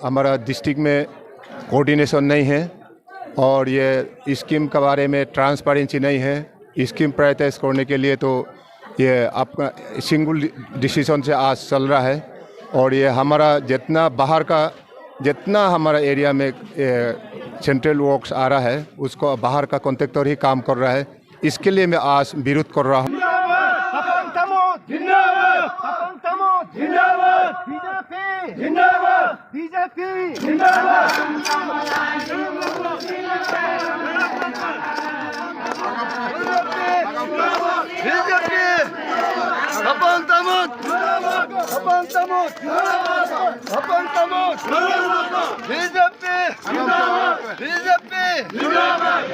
हमारा डिस्ट्रिक्ट में कोऑर्डिनेशन नहीं है और ये स्कीम के बारे में ट्रांसपेरेंसी नहीं है। स्कीम प्रायोरिटाइज करने के लिए तो ये आपका सिंगल डिसीजन से आज चल रहा है और ये हमारा जितना हमारा एरिया में सेंट्रल वर्क्स आ रहा है उसको बाहर का कॉन्ट्रैक्टर ही काम कर रहा है। इसके लिए मैं आज विरोध कर रहा हूँ।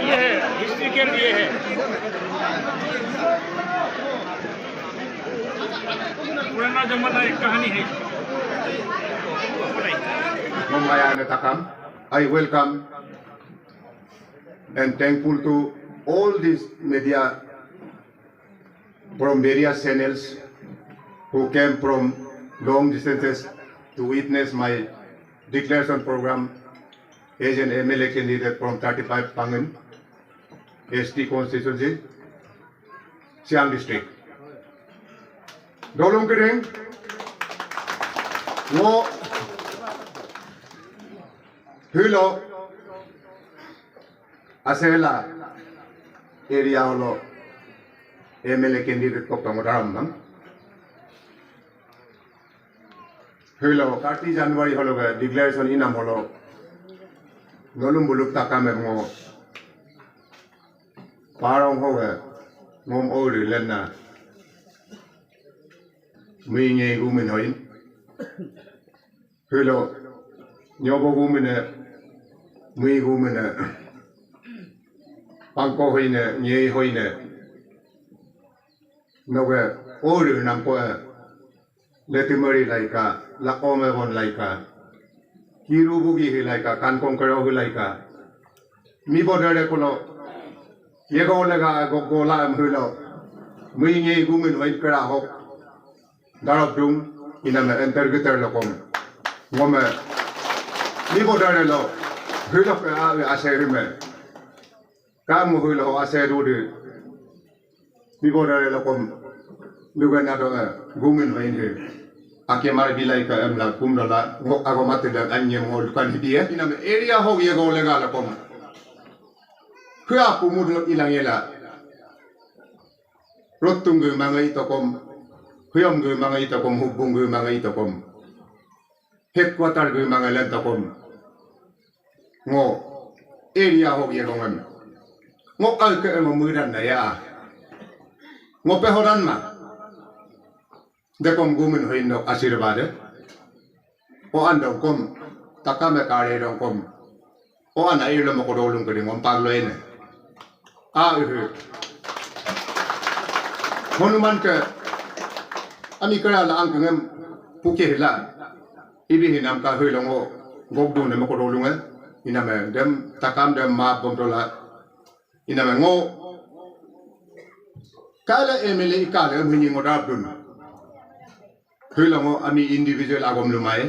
ये है हिस्ट्री के लिए है। पुराना जमाना एक कहानी है। I welcome and thankful to all these media from various channels who came from long distances to witness my declaration program as an MLA candidate from 35 Pangan ST constituency, Siang district. Dolong Kering, wo Hilo Asela area holo MLA candidate ko pamodaram nang Hilo 30 January holo ga declaration inam holo Nolum buluk takame mo parang ho ga ngom ori lenna mi nge gumin hoin Hilo nyobo gumine mi gumine pangko hoine nge hoine noge ori nam ko letimari laika la omebon laika kiru bugi hilaika kankong karo hilaika mi bodare kolo yego lega gogola mhulo mi nge gumin hoin kara hok darab dung iname interpreter lokom ngome mi bodare lo hilo ka aserime kam hilo aserude mi bodare lokom lugana do gumin hoin he Akemar bilai ka emla kumdala ngo agomate da anyem hol kan hidia inam area ho ye go lega la kom khya pumudlo ilangela rottungu mangai to kom khuyom gu mangai to kom hubung gu mangai to kom headquarter gu mangai len to kom ngo area ho ye go ngam ngo al ke mo mudan na ya ngo pe horan ma Dekom gumin hoin no asirwade o andong kom takame kare dong kom o ana ilo mo kodolung kedi ngom paglo ene a monument ke ami kara la ang ngem puke hila ibi hinam ka hoilong o gobdu ne mo kodolung iname dem takam dem ma bomtola iname ngo kala emele ikale mini ngodab dun Hilango ami individual agom lumai.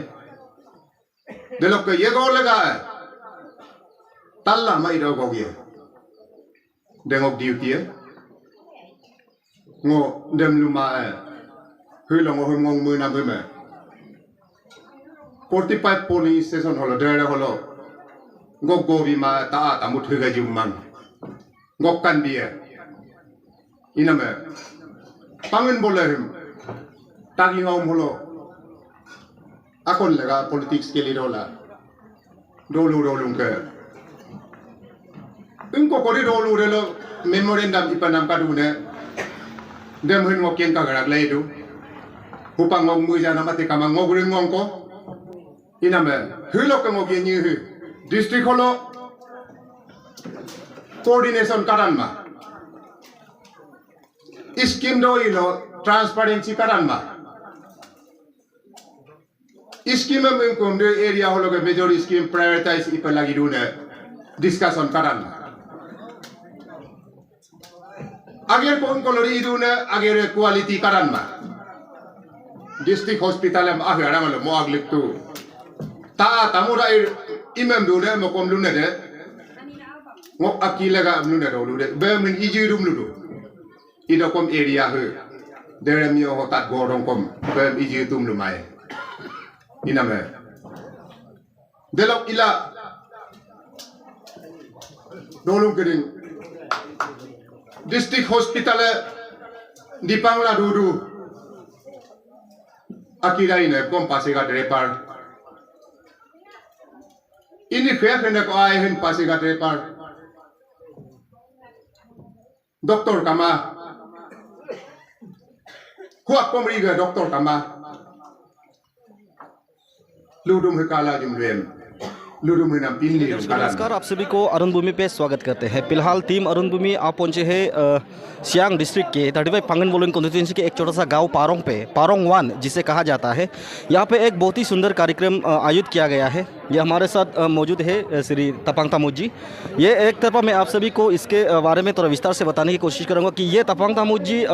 Delok ke yego lega. Talla mai do gogie. Dengok diutie. Ngo dem lumai. Hilango ngong mu na beme. 45 police station holo dere holo. Ngok go bi ma ta ta mut higa jumman. Ngok kan dia. Iname. Pangen bolehim. Tagi ngom holo akon lega politics ke li dola dolung ke ingko kori dolu relo memorandum ipanam kadune dem hin ngoken ka garak leidu hupang ngom mu jana mate kama ngogring ngongko iname hilo ka ngogi ni district holo coordination karan ma scheme do ilo transparency karan ma Scheme में कोंडे area हो लोगे major scheme prioritise इपर लगी रूने discussion करन अगर कौन कोलोरी रूने अगर quality करन मा district hospital में आगे आराम लो मोआग लिखतु tamura imam do de mo kom lu ne de ngo akila ga lu ne do lu de be min iji rum lu do ida kom area he dere mi ho tat gorong kom be iji tum lu mai ina me delok ila dolung kering district hospital di Pangla Dudu akira ine kom pasiga drepar ini fair kena ko ai hen pasiga drepar doktor kama kuat komriga doktor kama ludum hekala jumrem ludum hinam pinli नमस्कार, आप सभी को अरुण भूमि पे स्वागत करते हैं। फिलहाल team Arun भूमि आप पहुंचे हैं सियांग डिस्ट्रिक्ट के 35 पांगन बोलोंग कॉन्स्टिट्यूंसी के एक छोटा सा गांव पारोंग पे, पारोंग 1 जिसे कहा जाता है। यहां पे एक बहुत ही सुंदर कार्यक्रम आयोजित किया गया है। ये हमारे साथ मौजूद है श्री तपांग तामुत जी। ये एक तरफा मैं आप सभी को इसके बारे में थोड़ा विस्तार से बताने की कोशिश करूँगा कि ये तपांग तामुत जी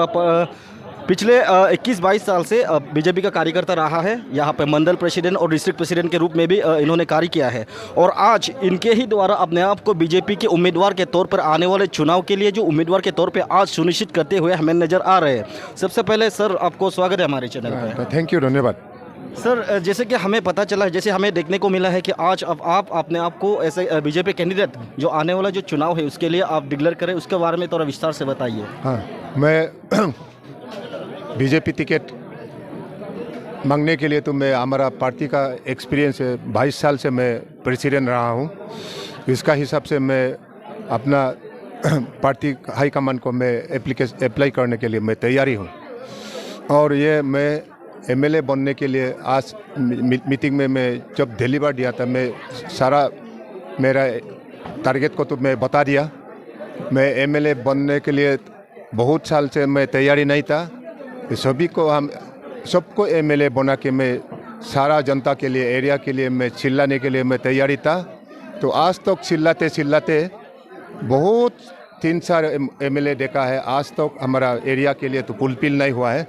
पिछले 21-22 साल से बीजेपी का कार्यकर्ता रहा है। यहाँ पे मंडल प्रेसिडेंट और डिस्ट्रिक्ट प्रेसिडेंट के रूप में भी इन्होंने कार्य किया है और आज इनके ही द्वारा अपने आप को बीजेपी के उम्मीदवार के तौर पर आने वाले चुनाव के लिए जो उम्मीदवार के तौर पे आज सुनिश्चित करते हुए हमें नज़र आ रहे हैं। सबसे पहले सर आपको स्वागत है हमारे चैनल पर। थैंक यू, धन्यवाद। सर जैसे कि हमें पता चला है, जैसे हमें देखने को मिला है कि आज अब आप अपने आप को ऐसे बीजेपी कैंडिडेट जो आने वाला जो चुनाव है उसके लिए आप डिक्लेयर करें, उसके बारे में थोड़ा विस्तार से बताइए। हाँ, मैं बीजेपी टिकट मांगने के लिए तो मैं हमारा पार्टी का एक्सपीरियंस है, 22 साल से मैं प्रेसिडेंट रहा हूँ। इसका हिसाब से मैं अपना पार्टी हाईकमान को मैं अप्लाई करने के लिए मैं तैयारी हूँ। और ये मैं एमएलए बनने के लिए आज मीटिंग में मैं जब दिल्ली बार दिया था, मैं सारा मेरा टारगेट को तो मैं बता दिया। मैं एमएलए बनने के लिए बहुत साल से मैं तैयारी नहीं था। सभी को हम सबको एमएलए बना के मैं सारा जनता के लिए, एरिया के लिए मैं चिल्लाने के लिए मैं तैयारी था। तो आज तक चिल्लाते चिल्लाते बहुत 3-4 एमएलए देखा है, आज तक हमारा एरिया के लिए तो फुलफिल नहीं हुआ है।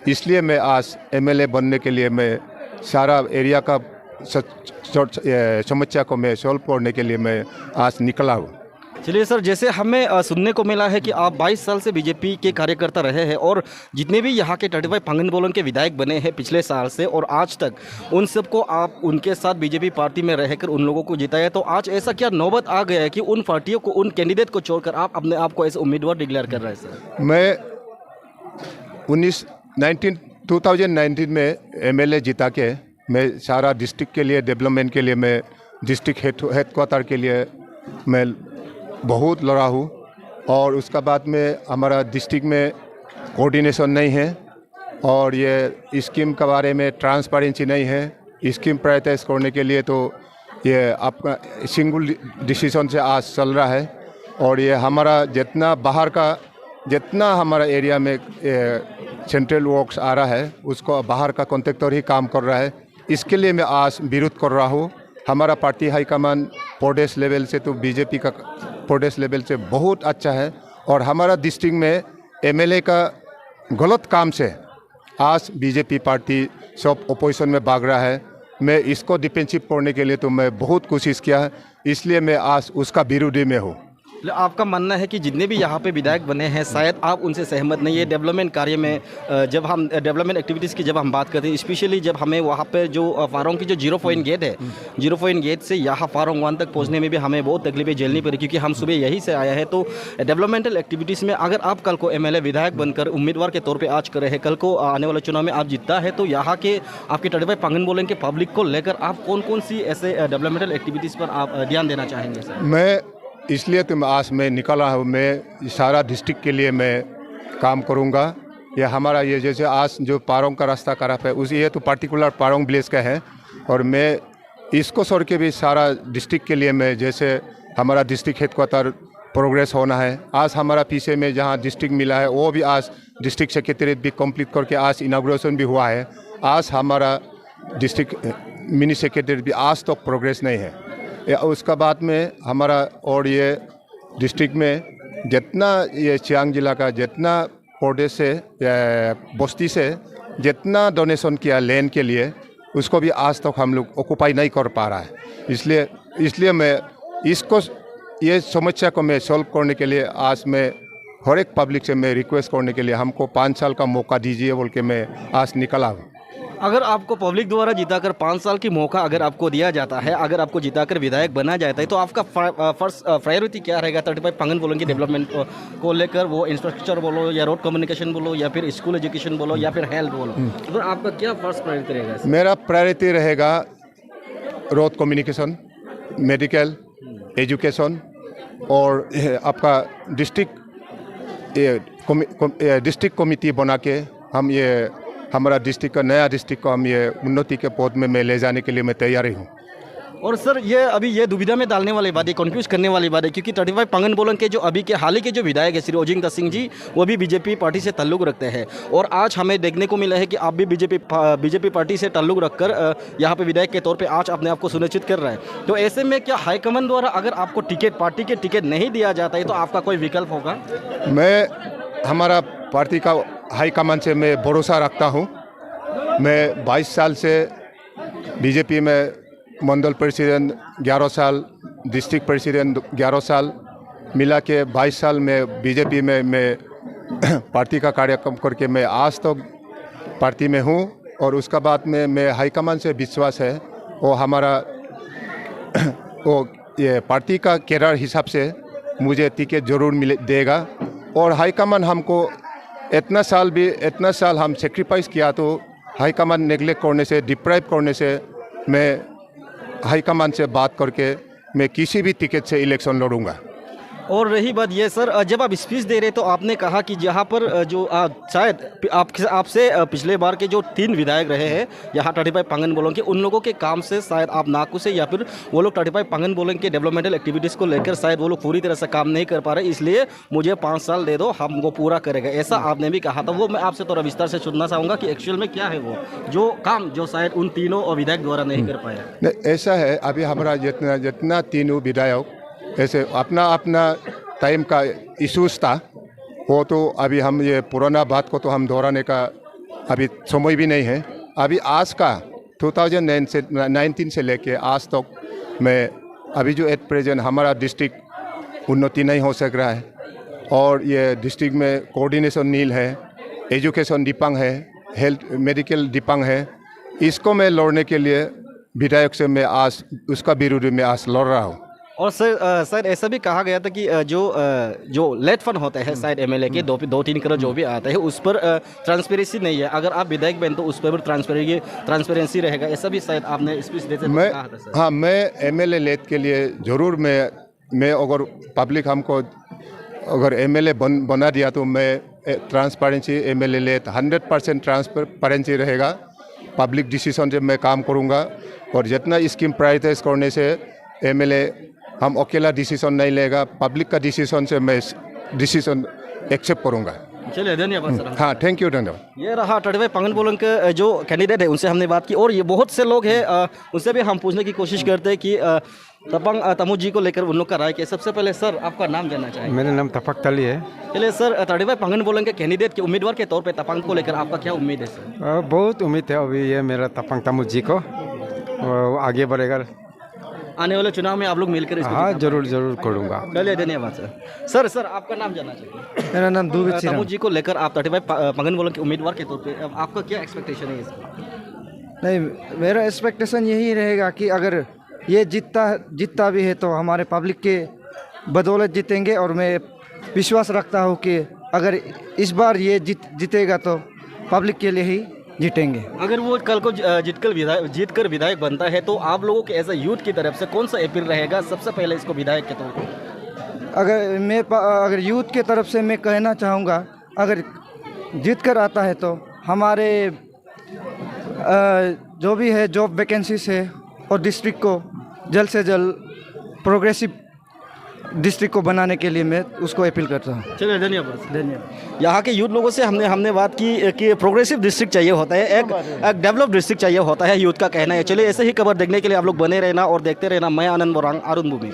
इसलिए मैं आज एमएलए बनने के लिए मैं सारा एरिया का समस्या को मैं सॉल्व करने के लिए मैं आज निकला हूँ। चलिए सर, जैसे हमें सुनने को मिला है कि आप 22 साल से बीजेपी के कार्यकर्ता रहे हैं और जितने भी यहाँ के 35 पांगन बोलों के विधायक बने हैं पिछले साल से और आज तक, उन सबको आप उनके साथ बीजेपी पार्टी में रहकर उन लोगों को जिताया। तो आज ऐसा क्या नौबत आ गया है कि उन पार्टियों को, उन कैंडिडेट को छोड़कर आप अपने आप को ऐसे उम्मीदवार डिक्लेयर कर रहे हैं? सर मैं 2019 में एमएलए जिता के मैं सारा डिस्ट्रिक्ट के लिए डेवलपमेंट के लिए मैं डिस्ट्रिक्ट हेडक्वार्टर के लिए मैं बहुत लड़ा हूँ। और उसका बाद में हमारा डिस्ट्रिक्ट में कोऑर्डिनेशन नहीं है और ये स्कीम के बारे में ट्रांसपेरेंसी नहीं है। स्कीम प्रायोरिटाइज करने के लिए तो ये आपका सिंगल डिसीजन से आज चल रहा है। और ये हमारा जितना बाहर का, जितना हमारा एरिया में सेंट्रल वर्क्स आ रहा है उसको बाहर का कॉन्ट्रैक्टर ही काम कर रहा है। इसके लिए मैं आज विरोध कर रहा हूँ। हमारा पार्टी हाईकमान प्रदेश लेवल से तो बीजेपी का प्रदेश लेवल से बहुत अच्छा है और हमारा डिस्ट्रिक्ट में एमएलए का गलत काम से आज बीजेपी पार्टी सब अपोजिशन में भाग रहा है। मैं इसको डिफेंसिव करने के लिए तो मैं बहुत कोशिश किया है, इसलिए मैं आज उसका विरोधी में हूँ। आपका मानना है कि जितने भी यहाँ पे विधायक बने हैं शायद आप उनसे सहमत नहीं है डेवलपमेंट कार्य में? जब हम डेवलपमेंट एक्टिविटीज़ की जब हम बात करते हैं, स्पेशली जब हमें वहाँ पे जो फारोंग की जो 0 पॉइंट गेट है, 0 पॉइंट गेट से यहाँ फारोंग 1 तक पहुँचने में भी हमें बहुत तकलीफें झेलनी पड़ी क्योंकि हम सुबह यहीं से आया है। तो डेवलपमेंटल एक्टिविटीज़ में अगर आप कल को एमएलए विधायक बनकर उम्मीदवार के तौर पर आज कर रहे हैं, कल को आने वाले चुनाव में आप जीतता है तो यहाँ के आपके 35 पांगन बोलेंगे पब्लिक को लेकर आप कौन कौन सी ऐसे डेवलपमेंटल एक्टिविटीज़ पर आप ध्यान देना चाहेंगे? सर मैं इसलिए तो आज मैं निकला हूँ, मैं सारा डिस्ट्रिक्ट के लिए मैं काम करूँगा। ये हमारा ये जैसे आज जो पारोंग का रास्ता खराब है उस ये तो पार्टिकुलर पारोंग विलेज का है और मैं इसको छोड़ के भी सारा डिस्ट्रिक्ट के लिए मैं, जैसे हमारा डिस्ट्रिक्ट हेडक्वार्टर प्रोग्रेस होना है। आज हमारा पीछे में जहाँ डिस्ट्रिक्ट मिला है वो भी आज डिस्ट्रिक्ट सेक्रेटरीट भी कंप्लीट करके आज इनाग्रेशन भी हुआ है। आज हमारा डिस्ट्रिक्ट मिनी सेक्रेटरीट भी आज तक प्रोग्रेस नहीं है। उसका बाद में हमारा और ये डिस्ट्रिक्ट में जितना ये सियांग जिला का जितना प्रदेश से बस्ती से जितना डोनेशन किया लैंड के लिए उसको भी आज तक हम लोग ऑक्यूपाई नहीं कर पा रहा है। इसलिए मैं इसको ये समस्या को मैं सॉल्व करने के लिए आज मैं हर एक पब्लिक से मैं रिक्वेस्ट करने के लिए हमको 5 साल का मौका दीजिए बोल के मैं आज निकला हूँ। अगर आपको पब्लिक द्वारा जिताकर 5 साल की मौका अगर आपको दिया जाता है, अगर आपको जिताकर विधायक बना जाता है, तो आपका फर्स्ट प्रायोरिटी क्या रहेगा 35 पांगन बोलों की डेवलपमेंट को लेकर? वो इंफ्रास्ट्रक्चर बोलो या रोड कम्युनिकेशन बोलो या फिर स्कूल एजुकेशन बोलो या फिर हेल्थ बोलो, तो आपका क्या फर्स्ट प्रायोरिटी रहेगा? मेरा प्रायोरिटी रहेगा रोड कम्युनिकेशन, मेडिकल, एजुकेशन और आपका डिस्ट्रिक्ट कमिटी बना के हम ये हमारा डिस्ट्रिक्ट का नया डिस्ट्रिक्ट को हम ये उन्नति के पद में मैं ले जाने के लिए मैं तैयार हूँ। और सर ये अभी ये दुविधा में डालने वाली बात है, कंफ्यूज करने वाली बात है, क्योंकि 35 पांगन बोलन के जो अभी के हाल ही के जो विधायक है श्री ओजिंग सिंह जी, वो भी बीजेपी पार्टी से ताल्लुक रखते हैं और आज हमें देखने को मिला है कि आप भी बीजेपी पार्टी से ताल्लुक रखकर यहाँ पे विधायक के तौर पे आज अपने आप को सुनिश्चित कर रहा है। तो ऐसे में क्या हाईकमान द्वारा अगर आपको टिकट, पार्टी के टिकट नहीं दिया जाता है तो आपका कोई विकल्प होगा? मैं हमारा पार्टी का हाईकमान से मैं भरोसा रखता हूँ। मैं 22 साल से बीजेपी में मंडल प्रेसिडेंट 11 साल, डिस्ट्रिक्ट प्रेसिडेंट 11 साल, मिला के 22 साल में बीजेपी में मैं पार्टी का कार्यक्रम करके मैं आज तक पार्टी में हूँ। और उसका बाद में मैं हाईकमान से विश्वास है वो हमारा वो ये पार्टी का कैडर हिसाब से मुझे टिकट जरूर देगा। और हाईकमान हमको इतना साल हम सेक्रीफाइस किया, तो हाईकमान नेगलेक्ट करने से, डिप्राइव करने से मैं हाईकमान से बात करके मैं किसी भी टिकट से इलेक्शन लड़ूंगा। और रही बात ये सर, जब आप स्पीच दे रहे तो आपने कहा कि जहाँ पर जो शायद आपसे पिछले बार के जो 3 विधायक रहे हैं यहाँ 35 पांगन बोलों के, उन लोगों के काम से शायद आप नाकू से या फिर वो लोग 35 पांगन बोलों के डेवलपमेंटल एक्टिविटीज़ को लेकर शायद वो लोग पूरी तरह से काम नहीं कर पा रहे, इसलिए मुझे 5 साल दे दो, हम वो पूरा करेगा, ऐसा आपने भी कहा था। वो मैं आपसे थोड़ा विस्तार से सुनना चाहूँगा कि एक्चुअल में क्या है वो जो काम जो शायद उन तीनों विधायक द्वारा नहीं कर पाया। नहीं, ऐसा है अभी हमारा जितना तीनों विधायक ऐसे अपना टाइम का इशूज़ था, वो तो अभी हम ये पुराना बात को तो हम दोहराने का अभी समय भी नहीं है। अभी आज का 2019 से लेके आज तक मैं अभी जो एट प्रेजेंट हमारा डिस्ट्रिक्ट उन्नति नहीं हो सक रहा है और ये डिस्ट्रिक्ट में कोऑर्डिनेशन नील है, एजुकेशन डिपांग है, हेल्थ मेडिकल डिपांग है। इसको मैं लड़ने के लिए विधायक से मैं आज उसका विरोध में आज लड़ रहा हूँ। और सर ऐसा भी कहा गया था कि जो लेट फंड होता है शायद एमएलए के 2-3 करोड़ जो भी आता है उस पर ट्रांसपेरेंसी नहीं है, अगर आप विधायक बन तो उस पर भी ट्रांसपेरेंसी रहेगा, ऐसा भी शायद आपने स्पीच देते कहा था सर। हाँ, मैं एमएलए लेट के लिए ज़रूर मैं अगर पब्लिक हमको अगर एमएलए बना दिया तो मैं ट्रांसपेरेंसी एमएलए लेट 100% ट्रांसपेरेंसी रहेगा। पब्लिक डिसीजन से मैं काम करूँगा और जितना स्कीम प्रायोरिटाइज करने से एमएलए हम अकेला डिसीजन नहीं लेगा, पब्लिक का डिसीजन से मैं डिसीजन एक्सेप्ट करूंगा। चलिए धन्यवाद सर। हाँ, थैंक यू, धन्यवाद। ये रहा 35 पांगन बोलन के जो कैंडिडेट है, उनसे हमने बात की और ये बहुत से लोग हैं उनसे भी हम पूछने की कोशिश करते हैं कि तपंग तमु जी को लेकर उन लोग का राय क्या। सबसे पहले सर आपका नाम जानना चाहेंगे? मेरा नाम तपक तली है। चलिए सर, 35 पांगन बोलन के कैंडिडेट के उम्मीदवार के तौर पर तपंग को लेकर आपका क्या उम्मीद है सर? बहुत उम्मीद है अभी ये मेरा तपंग तमु जी को आगे बढ़ेगा। आने वाले चुनाव में आप लोग मिलकर हाँ, जरूर करूँगा। चलिए धन्यवाद सर। सर आपका नाम जानना चाहिए? मेरा नाम दूबी तमु जी को लेकर आप 35 पांगन बोलन के उम्मीदवार के तौर पे आपका क्या एक्सपेक्टेशन है इसका? नहीं, मेरा एक्सपेक्टेशन यही रहेगा कि अगर ये जीतता भी है तो हमारे पब्लिक के बदौलत जीतेंगे और मैं विश्वास रखता हूँ कि अगर इस बार ये जीतेगा तो पब्लिक के लिए ही जीतेंगे। अगर वो कल को जीतकर विधायक बनता है तो आप लोगों के एज ए यूथ की तरफ से कौन सा अपील रहेगा सबसे पहले इसको विधायक के तौर पर? अगर यूथ के तरफ से मैं कहना चाहूँगा, अगर जीत कर आता है तो हमारे जो भी है जॉब वैकेंसीज है और डिस्ट्रिक्ट को जल्द से जल्द प्रोग्रेसिव डिस्ट्रिक्ट को बनाने के लिए मैं उसको अपील करता हूँ। चलिए धन्यवाद। यहाँ के यूथ लोगों से हमने बात की कि प्रोग्रेसिव डिस्ट्रिक्ट चाहिए होता है, एक डेवलप डिस्ट्रिक्ट चाहिए होता है, यूथ का कहना है। चलिए ऐसे ही खबर देखने के लिए आप लोग बने रहना और देखते रहना। मैं आनंद बोरांग, अरुण भूमि।